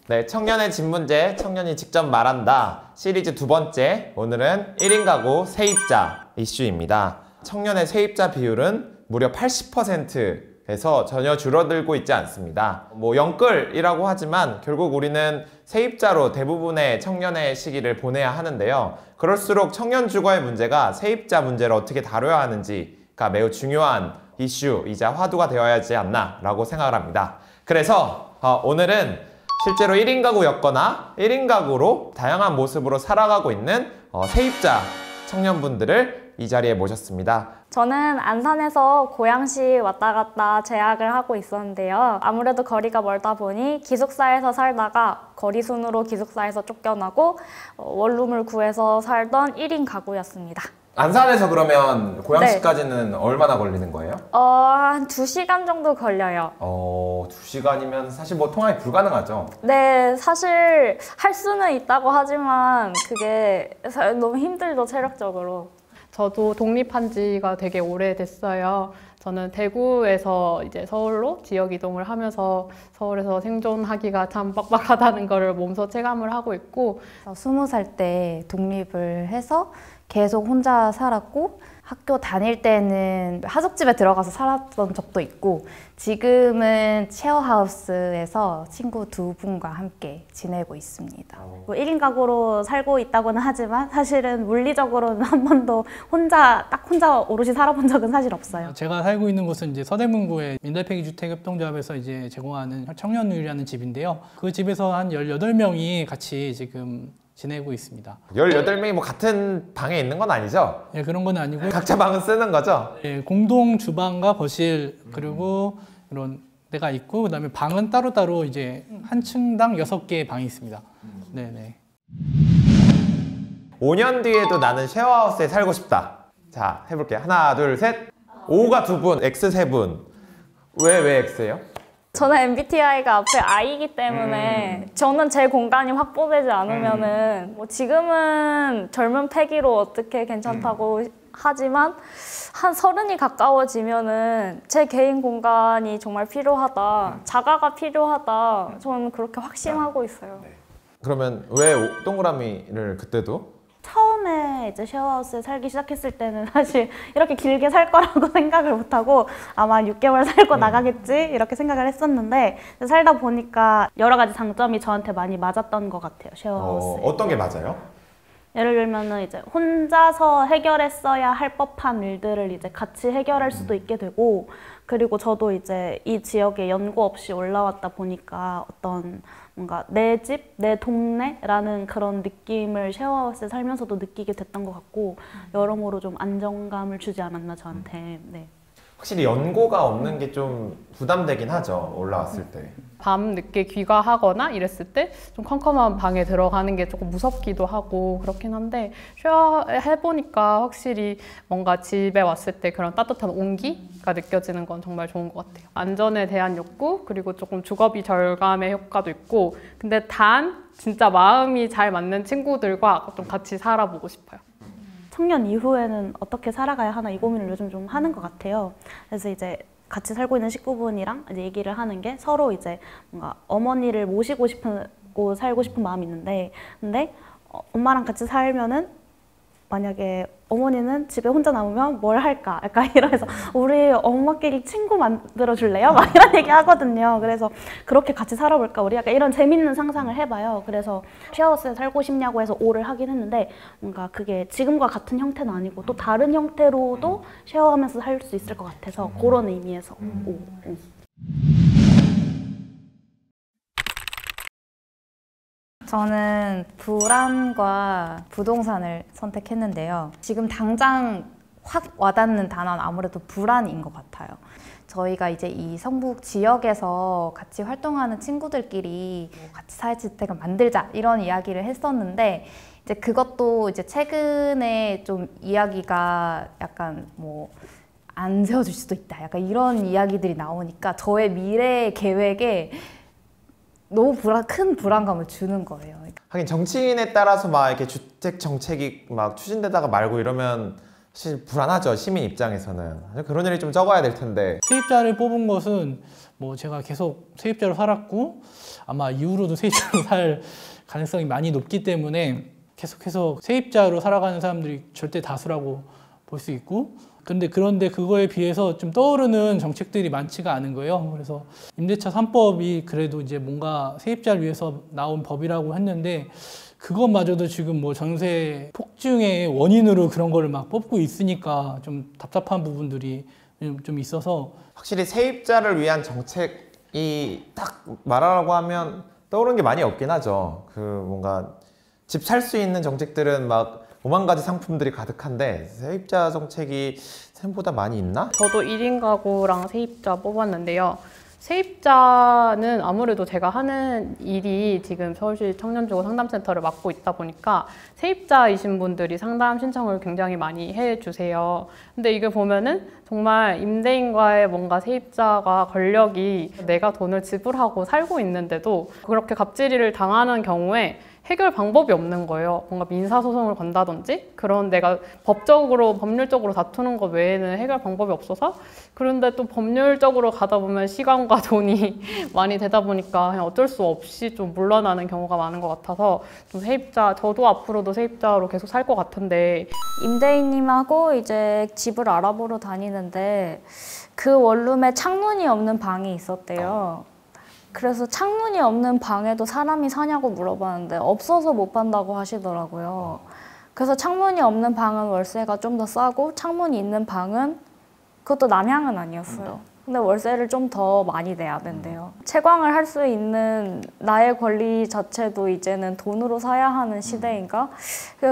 네, 청년의 집 문제, 청년이 직접 말한다 시리즈 두 번째, 오늘은 1인 가구 세입자 이슈입니다. 청년의 세입자 비율은 무려 80%에서 전혀 줄어들고 있지 않습니다. 뭐 영끌이라고 하지만 결국 우리는 세입자로 대부분의 청년의 시기를 보내야 하는데요. 그럴수록 청년 주거의 문제가 세입자 문제를 어떻게 다뤄야 하는지가 매우 중요한 이슈이자 화두가 되어야 하지 않나 라고 생각을 합니다. 그래서 오늘은 실제로 1인 가구였거나 1인 가구로 다양한 모습으로 살아가고 있는 세입자 청년분들을 이 자리에 모셨습니다. 저는 안산에서 고양시 왔다 갔다 재학을 하고 있었는데요. 아무래도 거리가 멀다 보니 기숙사에서 살다가 거리순으로 기숙사에서 쫓겨나고 원룸을 구해서 살던 1인 가구였습니다. 안산에서 그러면 고양시까지는 얼마나 걸리는 거예요? 한 2시간 정도 걸려요. 2시간이면 사실 뭐 통학이 불가능하죠? 네, 사실 할 수는 있다고 하지만 그게 너무 힘들죠, 체력적으로. 저도 독립한 지가 되게 오래됐어요. 저는 대구에서 이제 서울로 지역 이동을 하면서 서울에서 생존하기가 참 빡빡하다는 거를 몸소 체감을 하고 있고 20살 때 독립을 해서 계속 혼자 살았고 학교 다닐 때는 하숙집에 들어가서 살았던 적도 있고 지금은 쉐어하우스에서 친구 2분과 함께 지내고 있습니다. 1인 가구로 살고 있다고는 하지만 사실은 물리적으로는 한 번도 딱 혼자 오롯이 살아본 적은 사실 없어요. 제가 살고 있는 곳은 이제 서대문구의 민달팽이 주택협동조합에서 이제 제공하는 청년누리라는 집인데요. 그 집에서 한 18명이 같이 지금 지내고 있습니다. 18명이 뭐 같은 방에 있는 건 아니죠? 예, 그런 건 아니고 각자 방은 쓰는 거죠? 예, 공동 주방과 거실 그리고 이런 데가 있고 그다음에 방은 따로따로 이제 한 층당 6개의 방이 있습니다. 네네. 5년 뒤에도 나는 쉐어하우스에 살고 싶다. 자, 해볼게요. 하나, 둘, 셋. O가 2분, X 3분. 왜 X예요? 저는 MBTI가 앞에 I이기 때문에 저는 제 공간이 확보되지 않으면은 뭐 지금은 젊은 패기로 어떻게 괜찮다고 하지만 한 30이 가까워지면은 제 개인 공간이 정말 필요하다, 자가가 필요하다, 저는 그렇게 확신하고 있어요. 그러면 왜 동그라미를 그때도? 처음에 이제 쉐어하우스에 살기 시작했을 때는 사실 이렇게 길게 살 거라고 생각을 못하고 아마 6개월 살고 나가겠지 이렇게 생각을 했었는데 살다 보니까 여러 가지 장점이 저한테 많이 맞았던 것 같아요, 쉐어하우스에. 어떤 게 맞아요? 예를 들면은 이제 혼자서 해결했어야 할 법한 일들을 이제 같이 해결할 수도 있게 되고, 그리고 저도 이제 이 지역에 연고 없이 올라왔다 보니까 어떤 뭔가 내 집, 내 동네라는 그런 느낌을 쉐어하우스에 살면서도 느끼게 됐던 것 같고 여러모로 좀 안정감을 주지 않았나 저한테. 네. 확실히 연고가 없는 게 좀 부담되긴 하죠, 올라왔을 때. 밤 늦게 귀가하거나 이랬을 때 좀 컴컴한 방에 들어가는 게 조금 무섭기도 하고 그렇긴 한데 쉐어 해보니까 확실히 뭔가 집에 왔을 때 그런 따뜻한 온기가 느껴지는 건 정말 좋은 것 같아요. 안전에 대한 욕구, 그리고 조금 주거비 절감의 효과도 있고, 근데 단 진짜 마음이 잘 맞는 친구들과 좀 같이 살아보고 싶어요. 청년 이후에는 어떻게 살아가야 하나 이 고민을 요즘 좀 하는 것 같아요. 그래서 이제 같이 살고 있는 식구분이랑 이제 얘기를 하는 게 서로 이제 뭔가 어머니를 모시고 싶고 살고 싶은 마음이 있는데, 근데 엄마랑 같이 살면은 만약에 어머니는 집에 혼자 남으면 뭘 할까? 약간 이러면서 우리 엄마끼리 친구 만들어 줄래요? 막 이런 얘기 하거든요. 그래서 그렇게 같이 살아볼까? 우리 약간 이런 재밌는 상상을 해봐요. 그래서 쉐어하우스에 살고 싶냐고 해서 O를 하긴 했는데 뭔가 그게 지금과 같은 형태는 아니고 또 다른 형태로도 쉐어하면서 살 수 있을 것 같아서 그런 의미에서 O. 저는 불안과 부동산을 선택했는데요. 지금 당장 확 와닿는 단어는 아무래도 불안인 것 같아요. 저희가 이제 이 성북 지역에서 같이 활동하는 친구들끼리 같이 사회주택을 만들자 이런 이야기를 했었는데, 이제 그것도 이제 최근에 좀 이야기가 약간 뭐 안 세워질 수도 있다, 약간 이런 이야기들이 나오니까 저의 미래 계획에 너무 큰 불안감을 주는 거예요. 하긴 정치인에 따라서 막 이렇게 주택 정책이 막 추진되다가 말고 이러면 사실 불안하죠. 시민 입장에서는. 그런 일이 좀 적어야 될 텐데. 세입자를 뽑은 것은 뭐 제가 계속 세입자로 살았고 아마 이후로도 세입자로 살 가능성이 많이 높기 때문에 계속해서 세입자로 살아가는 사람들이 절대 다수라고 볼 수 있고, 그런데 그거에 비해서 좀 떠오르는 정책들이 많지가 않은 거예요. 그래서 임대차 3법이 그래도 이제 뭔가 세입자를 위해서 나온 법이라고 했는데 그것마저도 지금 뭐 전세 폭증의 원인으로 그런 거를 막 뽑고 있으니까 좀 답답한 부분들이 좀 있어서, 확실히 세입자를 위한 정책이 딱 말하라고 하면 떠오르는 게 많이 없긴 하죠. 그 뭔가 집 살 수 있는 정책들은 막 5만 가지 상품들이 가득한데 세입자 정책이 생각보다 많이 있나? 저도 1인 가구랑 세입자 뽑았는데요. 세입자는 아무래도 제가 하는 일이 지금 서울시 청년주거 상담센터를 맡고 있다 보니까 세입자이신 분들이 상담 신청을 굉장히 많이 해주세요. 근데 이게 보면은 정말 임대인과의 뭔가 세입자가 권력이 내가 돈을 지불하고 살고 있는데도 그렇게 갑질을 당하는 경우에 해결 방법이 없는 거예요. 뭔가 민사소송을 건다든지 그런 내가 법률적으로 다투는 것 외에는 해결 방법이 없어서, 그런데 또 법률적으로 가다 보면 시간과 돈이 많이 되다 보니까 그냥 어쩔 수 없이 좀 물러나는 경우가 많은 것 같아서 좀 저도 앞으로도 세입자로 계속 살 것 같은데, 임대인님하고 이제 집을 알아보러 다니는데 그 원룸에 창문이 없는 방이 있었대요. 그래서 창문이 없는 방에도 사람이 사냐고 물어봤는데 없어서 못 판다고 하시더라고요. 그래서 창문이 없는 방은 월세가 좀 더 싸고 창문이 있는 방은 그것도 남향은 아니었어요. 근데 월세를 좀 더 많이 내야 된대요. 채광을 할 수 있는 나의 권리 자체도 이제는 돈으로 사야 하는 시대인가?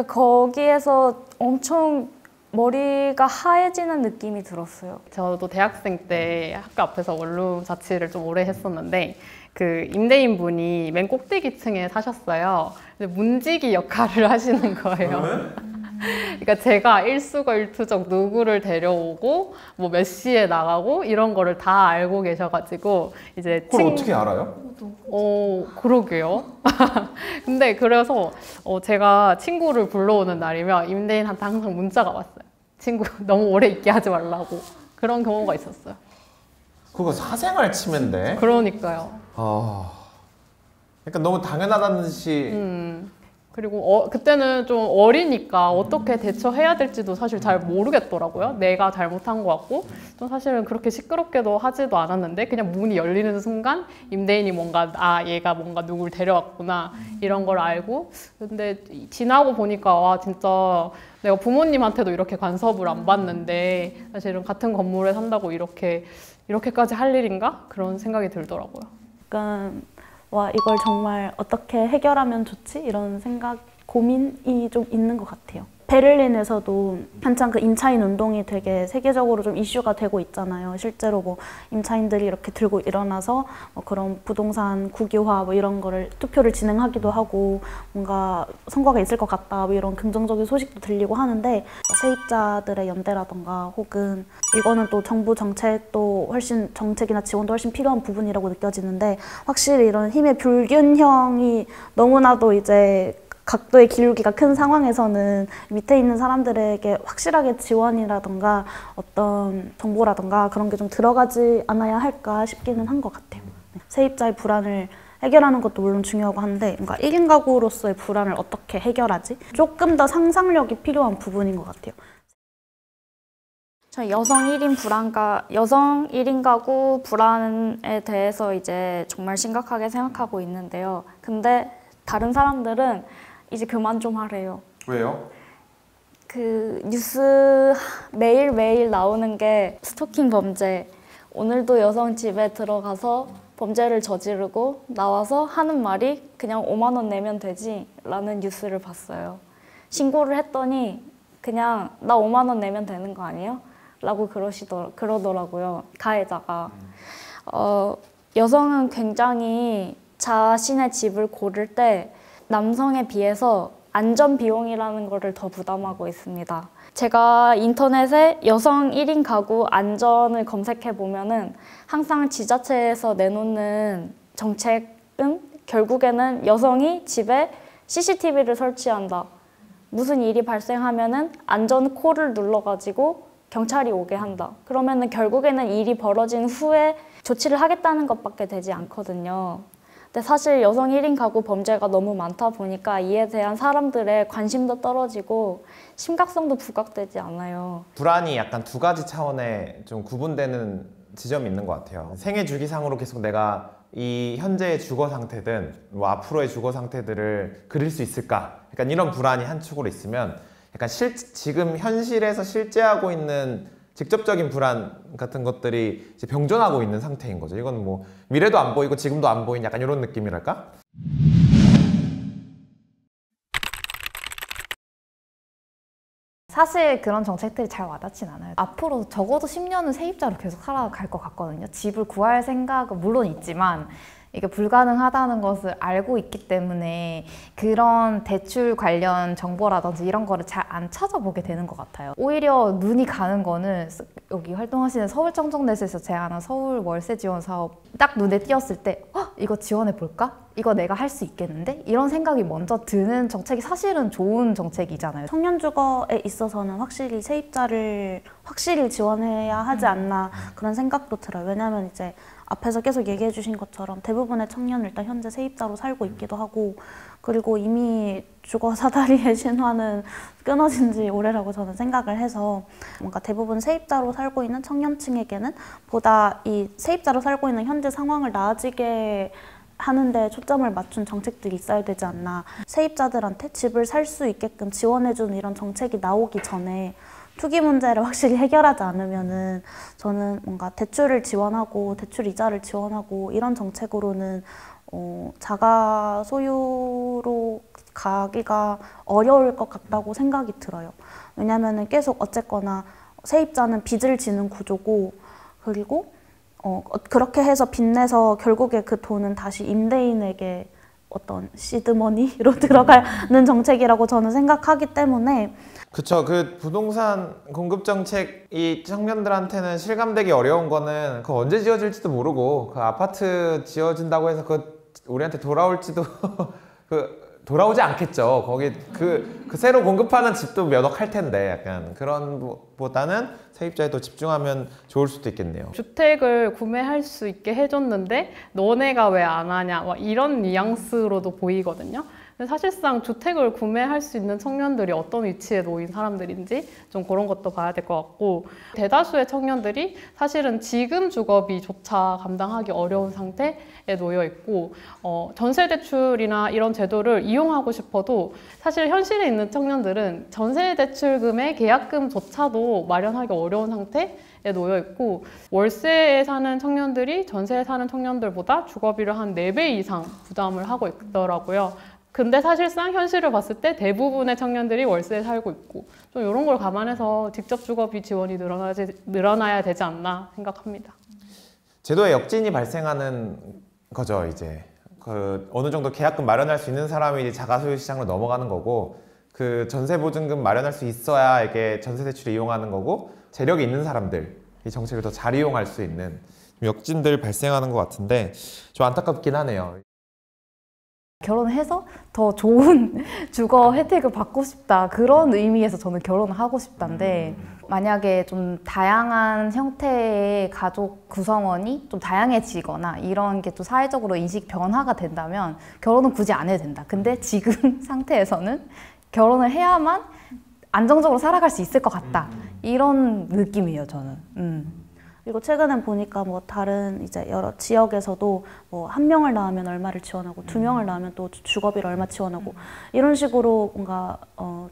거기에서 엄청 머리가 하얘지는 느낌이 들었어요. 저도 대학생 때 학교 앞에서 원룸 자취를 좀 오래 했었는데 그 임대인 분이 맨 꼭대기 층에 사셨어요. 근데 문지기 역할을 하시는 거예요. 그러니까 제가 일수일투족 누구를 데려오고 뭐 몇 시에 나가고 이런 거를 다 알고 계셔가지고 이제 그걸 어떻게 알아요? 그러게요. 근데 그래서 제가 친구를 불러오는 날이면 임대인한테 항상 문자가 왔어요. 친구 너무 오래 있게 하지 말라고. 그런 경우가 있었어요. 그거 사생활 침해인데. 그러니까요. 그러니까 너무 당연하다는 듯이. 그리고 그때는 좀 어리니까 어떻게 대처해야 될지도 사실 잘 모르겠더라고요. 내가 잘못한 것 같고 또 사실은 그렇게 시끄럽게도 하지도 않았는데 그냥 문이 열리는 순간 임대인이 뭔가 얘가 뭔가 누굴 데려왔구나 이런 걸 알고, 근데 지나고 보니까 와 진짜 내가 부모님한테도 이렇게 간섭을 안 받는데 사실은 같은 건물에 산다고 이렇게까지 할 일인가? 그런 생각이 들더라고요. 약간 와 이걸 정말 어떻게 해결하면 좋지? 이런 생각, 고민이 좀 있는 것 같아요. 베를린에서도 한창 그 임차인 운동이 되게 세계적으로 좀 이슈가 되고 있잖아요. 실제로 뭐 임차인들이 이렇게 들고 일어나서 그런 부동산 국유화 뭐 이런 거를 투표를 진행하기도 하고 뭔가 성과가 있을 것 같다 뭐 이런 긍정적인 소식도 들리고 하는데, 세입자들의 연대라던가 혹은 이거는 또 정부 정책도 훨씬 정책이나 지원도 훨씬 필요한 부분이라고 느껴지는데, 확실히 이런 힘의 불균형이 너무나도 이제 각도의 기울기가 큰 상황에서는 밑에 있는 사람들에게 확실하게 지원이라던가 어떤 정보라던가 그런 게 좀 들어가지 않아야 할까 싶기는 한 것 같아요. 세입자의 불안을 해결하는 것도 물론 중요하고 한데 뭔가 1인 가구로서의 불안을 어떻게 해결하지? 조금 더 상상력이 필요한 부분인 것 같아요. 저 여성 1인 가구 불안에 대해서 이제 정말 심각하게 생각하고 있는데요. 근데 다른 사람들은 이제 그만 좀 하래요. 왜요? 그 뉴스 매일매일 나오는 게 스토킹 범죄. 오늘도 여성 집에 들어가서 범죄를 저지르고 나와서 하는 말이 그냥 5만 원 내면 되지 라는 뉴스를 봤어요. 신고를 했더니 그냥 나 5만 원 내면 되는 거 아니에요? 라고 그러더라고요. 가해자가. 여성은 굉장히 자신의 집을 고를 때 남성에 비해서 안전 비용이라는 거를 더 부담하고 있습니다. 제가 인터넷에 여성 1인 가구 안전을 검색해 보면은 항상 지자체에서 내놓는 정책은 결국에는 여성이 집에 CCTV를 설치한다. 무슨 일이 발생하면은 안전 콜을 눌러가지고 경찰이 오게 한다. 그러면은 결국에는 일이 벌어진 후에 조치를 하겠다는 것밖에 되지 않거든요. 근데 사실 여성 1인 가구 범죄가 너무 많다 보니까 이에 대한 사람들의 관심도 떨어지고 심각성도 부각되지 않아요. 불안이 약간 두 가지 차원에 좀 구분되는 지점이 있는 것 같아요. 생애 주기상으로 계속 내가 이 현재의 주거 상태든 뭐 앞으로의 주거 상태들을 그릴 수 있을까? 약간 이런 불안이 한 축으로 있으면 약간 지금 현실에서 실제하고 있는 직접적인 불안 같은 것들이 이제 병존하고 있는 상태인 거죠. 이건 뭐 미래도 안 보이고 지금도 안 보이는 약간 이런 느낌이랄까? 사실 그런 정책들이 잘 와닿진 않아요. 앞으로 적어도 10년은 세입자로 계속 살아갈 것 같거든요. 집을 구할 생각은 물론 있지만 이게 불가능하다는 것을 알고 있기 때문에 그런 대출 관련 정보라든지 이런 거를 잘 안 찾아보게 되는 것 같아요. 오히려 눈이 가는 거는 여기 활동하시는 서울청정넷에서 제안한 서울 월세 지원 사업 딱 눈에 띄었을 때 이거 지원해 볼까? 이거 내가 할 수 있겠는데? 이런 생각이 먼저 드는 정책이 사실은 좋은 정책이잖아요. 청년 주거에 있어서는 확실히 세입자를 확실히 지원해야 하지 않나 그런 생각도 들어요. 왜냐하면 이제 앞에서 계속 얘기해 주신 것처럼 대부분의 청년은 일단 현재 세입자로 살고 있기도 하고, 그리고 이미 주거 사다리의 신화는 끊어진 지 오래라고 저는 생각을 해서 뭔가 대부분 세입자로 살고 있는 청년층에게는 보다 이 세입자로 살고 있는 현재 상황을 나아지게 하는데 초점을 맞춘 정책들이 있어야 되지 않나. 세입자들한테 집을 살 수 있게끔 지원해주는 이런 정책이 나오기 전에 투기 문제를 확실히 해결하지 않으면은 저는 뭔가 대출을 지원하고 대출 이자를 지원하고 이런 정책으로는 자가 소유로 가기가 어려울 것 같다고 생각이 들어요. 왜냐면은 계속 어쨌거나 세입자는 빚을 지는 구조고, 그리고 그렇게 해서 빚내서 결국에 그 돈은 다시 임대인에게 어떤 시드머니로 들어가는 정책이라고 저는 생각하기 때문에. 그쵸. 그 부동산 공급 정책이 청년들한테는 실감되기 어려운 거는 그 언제 지어질지도 모르고, 그 아파트 지어진다고 해서 그 우리한테 돌아올지도 돌아오지 않겠죠. 거기 그 새로 공급하는 집도 몇 억 할 텐데, 약간 그런 보다는 세입자에 더 집중하면 좋을 수도 있겠네요. 주택을 구매할 수 있게 해줬는데 너네가 왜 안 하냐, 막 이런 뉘앙스로도 보이거든요. 근데 사실상 주택을 구매할 수 있는 청년들이 어떤 위치에 놓인 사람들인지 좀 그런 것도 봐야 될 것 같고, 대다수의 청년들이 사실은 지금 주거비조차 감당하기 어려운 상태에 놓여 있고, 전세대출이나 이런 제도를 이용하고 싶어도 사실 현실에 있는 청년들은 전세대출금의 계약금조차도 마련하기 어려운 상태에 놓여 있고, 월세에 사는 청년들이 전세에 사는 청년들보다 주거비를 한 4배 이상 부담을 하고 있더라고요. 근데 사실상 현실을 봤을 때 대부분의 청년들이 월세에 살고 있고, 좀 이런 걸 감안해서 직접 주거비 지원이 늘어나야 되지 않나 생각합니다. 제도에 역진이 발생하는 거죠. 이제 그 어느 정도 계약금 마련할 수 있는 사람이 자가소유 시장으로 넘어가는 거고, 그 전세보증금 마련할 수 있어야 이게 전세대출을 이용하는 거고, 재력이 있는 사람들 이 정책을 더 잘 이용할 수 있는 역진들 발생하는 것 같은데 좀 안타깝긴 하네요. 결혼해서 더 좋은 주거 혜택을 받고 싶다, 그런 의미에서 저는 결혼을 하고 싶다인데, 만약에 좀 다양한 형태의 가족 구성원이 좀 다양해지거나 이런 게 또 사회적으로 인식 변화가 된다면 결혼은 굳이 안 해도 된다. 근데 지금 상태에서는 결혼을 해야만 안정적으로 살아갈 수 있을 것 같다, 이런 느낌이에요, 저는. 그리고 최근에 보니까 뭐 다른 이제 여러 지역에서도 뭐 1명을 낳으면 얼마를 지원하고 2명을 낳으면 또 주거비를 얼마 지원하고 이런 식으로 뭔가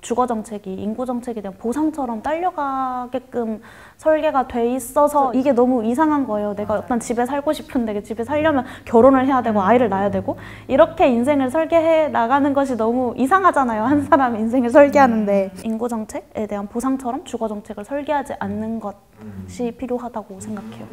주거 정책이 인구 정책에 대한 보상처럼 딸려가게끔 설계가 돼 있어서 이게 너무 이상한 거예요. 내가 어떤 집에 살고 싶은데 그 집에 살려면 결혼을 해야 되고 아이를 낳아야 되고 이렇게 인생을 설계해 나가는 것이 너무 이상하잖아요. 한 사람 인생을 설계하는데 인구 정책에 대한 보상처럼 주거 정책을 설계하지 않는 것이 필요하다고 생각해요.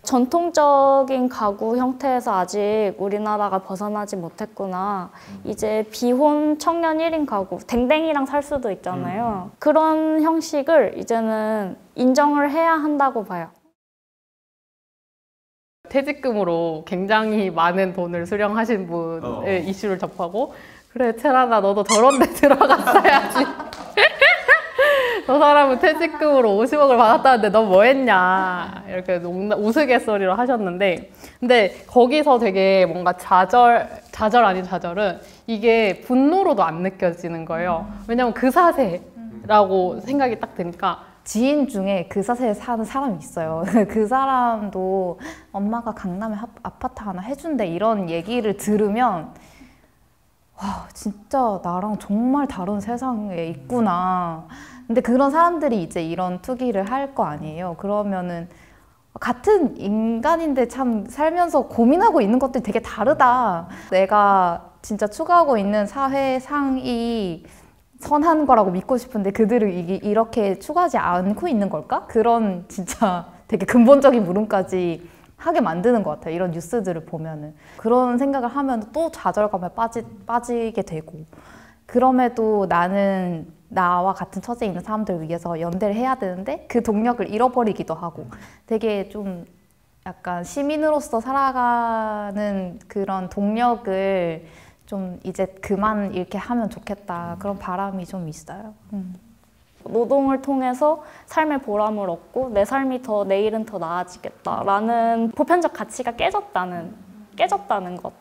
전통적인 가구 형태에서 아직 우리나라가 벗어나지 못했구나. 이제 비혼 청년 1인 가구, 댕댕이랑 살 수도 있잖아요. 그런 형식을 이제는 인정을 해야 한다고 봐요. 퇴직금으로 굉장히 많은 돈을 수령하신 분의 이슈를 접하고 그래 채란아 너도 저런 데 들어갔어야지. 저 사람은 퇴직금으로 50억을 받았다는데 너 뭐 했냐 이렇게 우스갯소리로 하셨는데 근데 거기서 되게 뭔가 좌절 아닌 좌절은 이게 분노로도 안 느껴지는 거예요. 왜냐면 그 사세라고 생각이 딱 드니까 지인 중에 그 사세에 사는 사람이 있어요. 그 사람도 엄마가 강남에 아파트 하나 해준대 이런 얘기를 들으면 와 진짜 나랑 정말 다른 세상에 있구나. 근데 그런 사람들이 이제 이런 투기를 할 거 아니에요. 그러면은 같은 인간인데 참 살면서 고민하고 있는 것들이 되게 다르다. 내가 진짜 추구하고 있는 사회상이 선한 거라고 믿고 싶은데 그들은 이렇게 추구하지 않고 있는 걸까? 그런 진짜 되게 근본적인 물음까지 하게 만드는 것 같아요. 이런 뉴스들을 보면은. 그런 생각을 하면 또 좌절감에 빠지게 되고 그럼에도 나는 나와 같은 처지에 있는 사람들을 위해서 연대를 해야 되는데 그 동력을 잃어버리기도 하고 되게 좀 약간 시민으로서 살아가는 그런 동력을 좀 이제 그만 이렇게 하면 좋겠다 그런 바람이 좀 있어요. 노동을 통해서 삶의 보람을 얻고 내 삶이 내일은 더 나아지겠다라는 보편적 가치가 깨졌다는 것.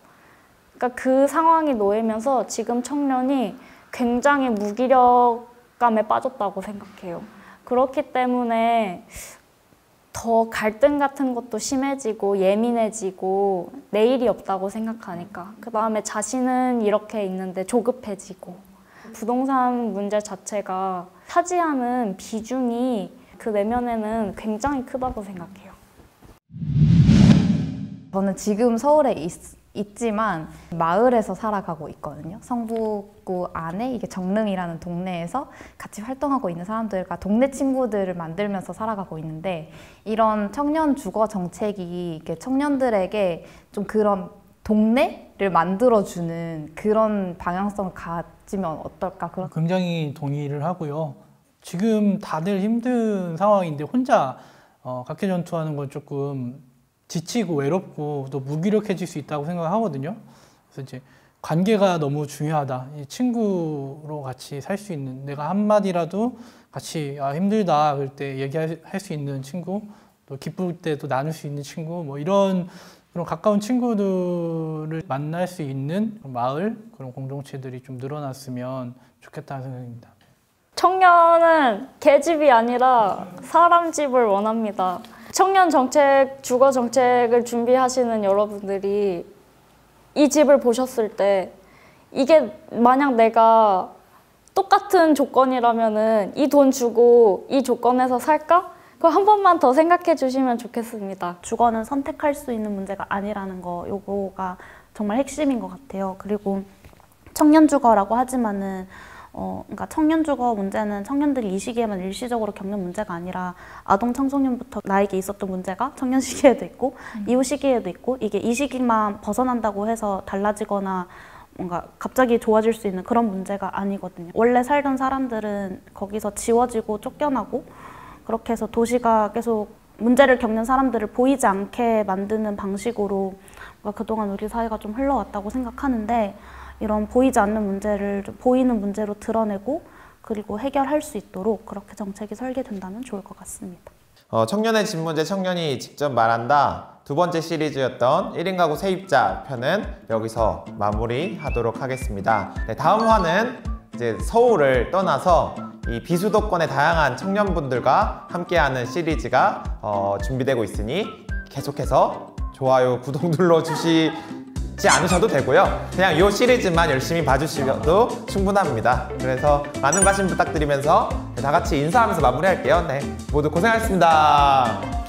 그러니까 그 상황이 놓이면서 지금 청년이 굉장히 무기력감에 빠졌다고 생각해요. 그렇기 때문에 더 갈등 같은 것도 심해지고 예민해지고 내일이 없다고 생각하니까 그 다음에 자신은 이렇게 있는데 조급해지고 부동산 문제 자체가 차지하는 비중이 그 내면에는 굉장히 크다고 생각해요. 저는 지금 서울에 있지만 마을에서 살아가고 있거든요. 성북구 안에 이게 정릉이라는 동네에서 같이 활동하고 있는 사람들과 동네 친구들을 만들면서 살아가고 있는데 이런 청년 주거 정책이 이렇게 청년들에게 좀 그런 동네를 만들어주는 그런 방향성을 가지면 어떨까? 굉장히 동의를 하고요. 지금 다들 힘든 상황인데 혼자 각계전투하는 건 조금 지치고 외롭고 또 무기력해질 수 있다고 생각하거든요. 그래서 이제 관계가 너무 중요하다. 이 친구로 같이 살 수 있는 내가 한마디라도 같이 힘들다 그럴 때 얘기할 수 있는 친구, 또 기쁠 때도 나눌 수 있는 친구, 뭐 이런 그런 가까운 친구들을 만날 수 있는 마을 그런 공동체들이 좀 늘어났으면 좋겠다는 생각입니다. 청년은 계집이 아니라 사람 집을 원합니다. 청년 정책, 주거 정책을 준비하시는 여러분들이 이 집을 보셨을 때 이게 만약 내가 똑같은 조건이라면은 이 돈 주고 이 조건에서 살까? 그거 한 번만 더 생각해 주시면 좋겠습니다. 주거는 선택할 수 있는 문제가 아니라는 거, 요거가 정말 핵심인 것 같아요. 그리고 청년 주거라고 하지만은 그러니까 청년 주거 문제는 청년들이 이 시기에만 일시적으로 겪는 문제가 아니라 아동 청소년부터 나에게 있었던 문제가 청년 시기에도 있고 이후 시기에도 있고 이게 이 시기만 벗어난다고 해서 달라지거나 뭔가 갑자기 좋아질 수 있는 그런 문제가 아니거든요. 원래 살던 사람들은 거기서 지워지고 쫓겨나고 그렇게 해서 도시가 계속 문제를 겪는 사람들을 보이지 않게 만드는 방식으로 그동안 우리 사회가 좀 흘러왔다고 생각하는데 이런 보이지 않는 문제를 좀 보이는 문제로 드러내고 그리고 해결할 수 있도록 그렇게 정책이 설계된다면 좋을 것 같습니다. 청년의 집 문제 청년이 직접 말한다. 두 번째 시리즈였던 1인 가구 세입자 편은 여기서 마무리하도록 하겠습니다. 네, 다음 화는 이제 서울을 떠나서 이 비수도권의 다양한 청년분들과 함께하는 시리즈가 준비되고 있으니 계속해서 좋아요, 구독 눌러주시지 않으셔도 되고요. 그냥 이 시리즈만 열심히 봐주셔도 충분합니다. 그래서 많은 관심 부탁드리면서 다 같이 인사하면서 마무리할게요. 네, 모두 고생하셨습니다.